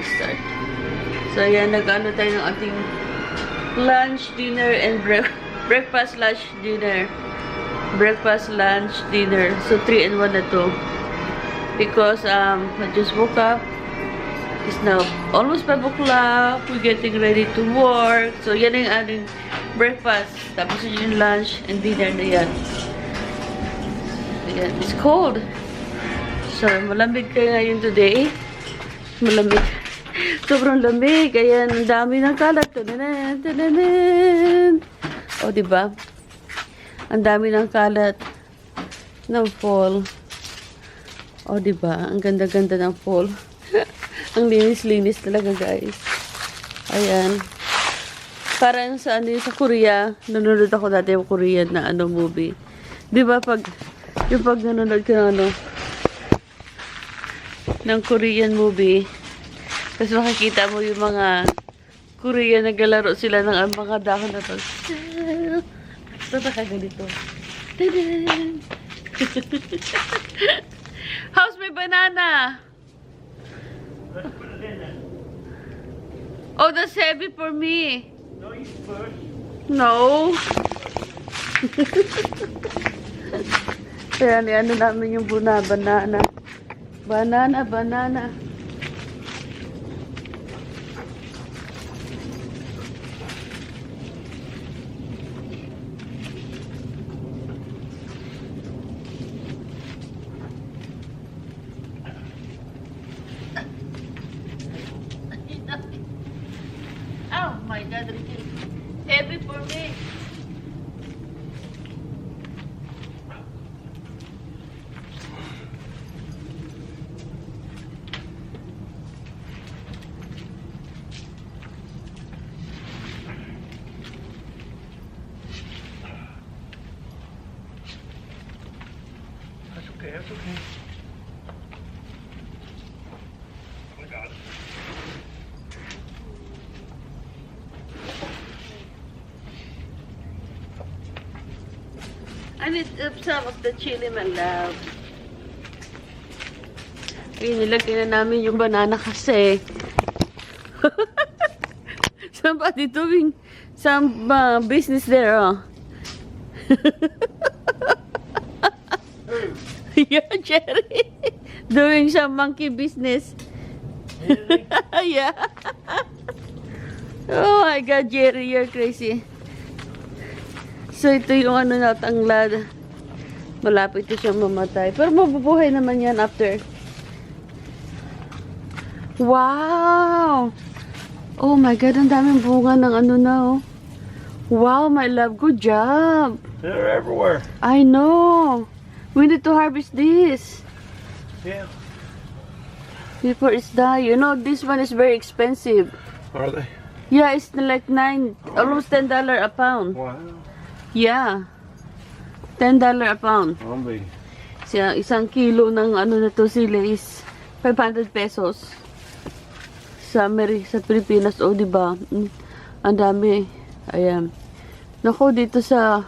mag-start. So, ayan, nag-ano tayo ng ating lunch, dinner, and breakfast, lunch, dinner. Breakfast, lunch, dinner. So, 3-in-1 na to. Because, I just woke up. It's now almost 5 o'clock. We're getting ready to work. So, yan yung ating breakfast. Tapos yun yung lunch and dinner na yan. Ayan, it's cold. So, malamig kayo ngayon today. Malamig. Sobrang lamig. Ayan, ang dami ng kalat. Tananan, tananan. O, diba? Ang dami ng kalat ng fall. O, diba? Ang ganda-ganda ng fall. Ang linis-linis talaga, guys. Ayan. Parang sa ano sa Korea, nanonood ako dati yung Korean na movie. 'Di ba pag nanonood ka ng Korean movie, tapos makikita mo yung mga Korean naglalaro sila ng mga dahon na to. Basta ka ganito. How's my banana? Oh, that's heavy for me. No, you first. No. Kaya ano namin yung banana. Banana. Oh my God, it's heavy for me. That's okay, that's okay. I got it. I need some of the chili, my love. Ayun, nilagay na namin yung banana kasi. Somebody doing some business there, oh. Yeah, Jerry. Doing some monkey business. Really? Yeah. Oh my God, Jerry, you're crazy. So, ito yung na tanglad. Malapit na siyang mamatay. Pero mabubuhay naman yan after. Wow! Oh my God, ang daming bunga ng na, oh. Wow, my love, good job. They're everywhere. I know. We need to harvest this Yeah. before it's die. You know, this one is very expensive. Are they? Yeah, it's like almost $10 a pound. Wow. Yeah. $10 a pound. Zombie. Siya, 1 kilo ng na to sili is 500 pesos. Sa Pilipinas, oh, diba? Ang dami. Ayan. Naku, dito sa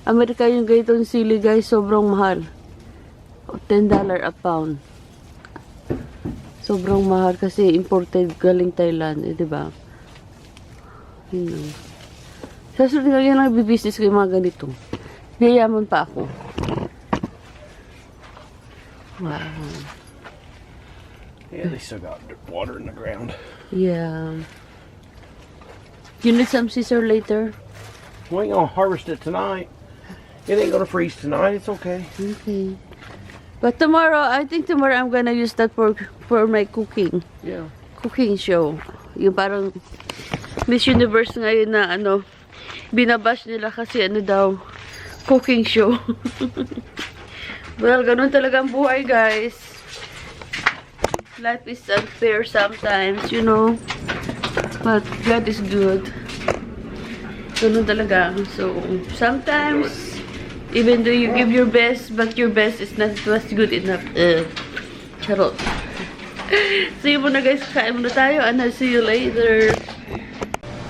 Amerika yung ganitong sili, guys, sobrang mahal. $10 a pound. Sobrang mahal kasi imported galing Thailand, eh, diba? Yun. Sa susunod nga lang business ko yung mga ganito. Yayaman pa ako. Wow. Yeah, they still got water in the ground. Yeah. You need some scissor later? We ain't gonna harvest it tonight. It ain't gonna freeze tonight. It's okay. Okay. But tomorrow, I think tomorrow I'm gonna use that for my cooking. Yeah. Cooking show. Yung parang Miss Universe ngayon na binabash nila kasi daw, cooking show. Well, ganun talaga ang buhay, guys. Life is unfair sometimes, you know. But God is good. Ganun talaga. So, sometimes, even though you give your best, but your best is not was good enough. Charot. So, yun muna, guys. Kain muna tayo. And I'll see you later.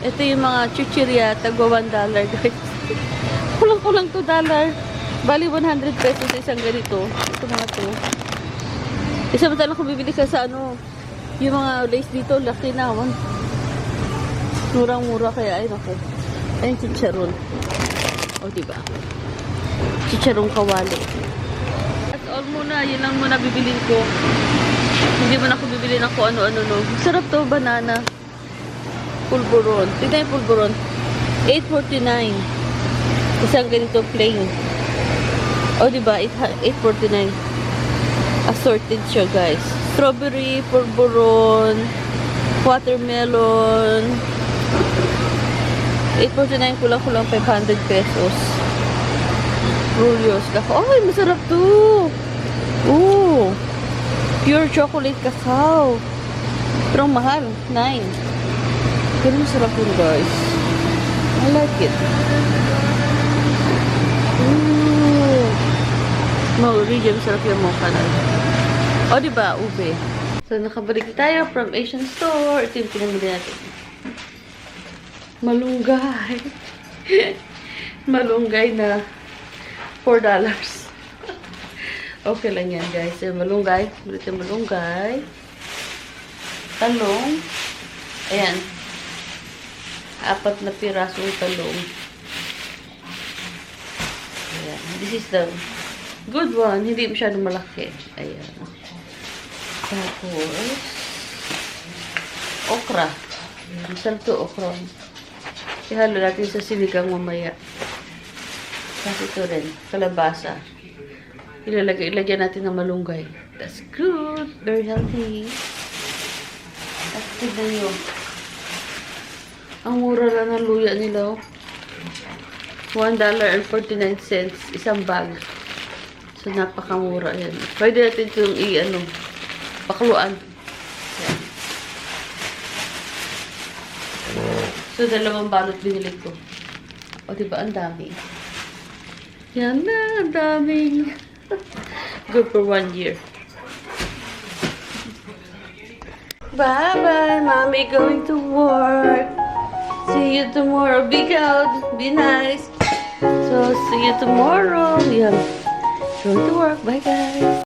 Ito yung mga chuchirya, tagwa $1, guys. Kulang-kulang $2. Bali 100 pesos sa isang ganito. Ito mga to. Isa mo talang kung bibili ka sa Yung mga lace dito, laki naman. Murang-mura kaya, ay naku. Ayun, chicharon. O, diba? Chicharon kawali. That's all muna. Yun lang muna bibilin ko. Hindi mo na ako bibili ng kung ano-ano, no. Sarap to, banana. Pulburon. Tignan yung pulburon. $8.49. Isang ganito plain. O, diba? $8.49. Assorted siya, guys. Strawberry, pulburon, watermelon. $8.49, kulang-kulang 500 pesos. Rulios. Ay, masarap to. Ooh. Pure chocolate cacao. Pero ang mahal. 9. Pero masarap yun, guys. I like it. Ooh. Maurigyan, masarap yung mocha na. O, diba? Ube. So, nakabalik tayo from Asian store. Ito yung pinamili natin. Malunggay. Malunggay na $4. Okay lang yan, guys. Yung malunggay. Ulit yung malunggay. Talong. Ayan. 4 na pirasong talong. Ayan. This is the good one. Hindi masyadong malaki. Ayan. Tapos, okra. Masarap to, okra. Ihalo natin sa sinigang mamaya. Tapos ito rin, kalabasa. Ilagyan natin ng malunggay. That's good. Very healthy. At tignan nyo. Ang mura lang ng luya nila. $1.49. Isang bag. So, napakamura yan. Pwede natin itong pakluan. Yan. So, 2 balot binili ko. O, diba? Ang dami. Yan na. Ang daming. Good for 1 year. Bye-bye. Mommy going to work. See you tomorrow. Be out. Be nice. So, see you tomorrow. Yan. Going to work. Bye, guys.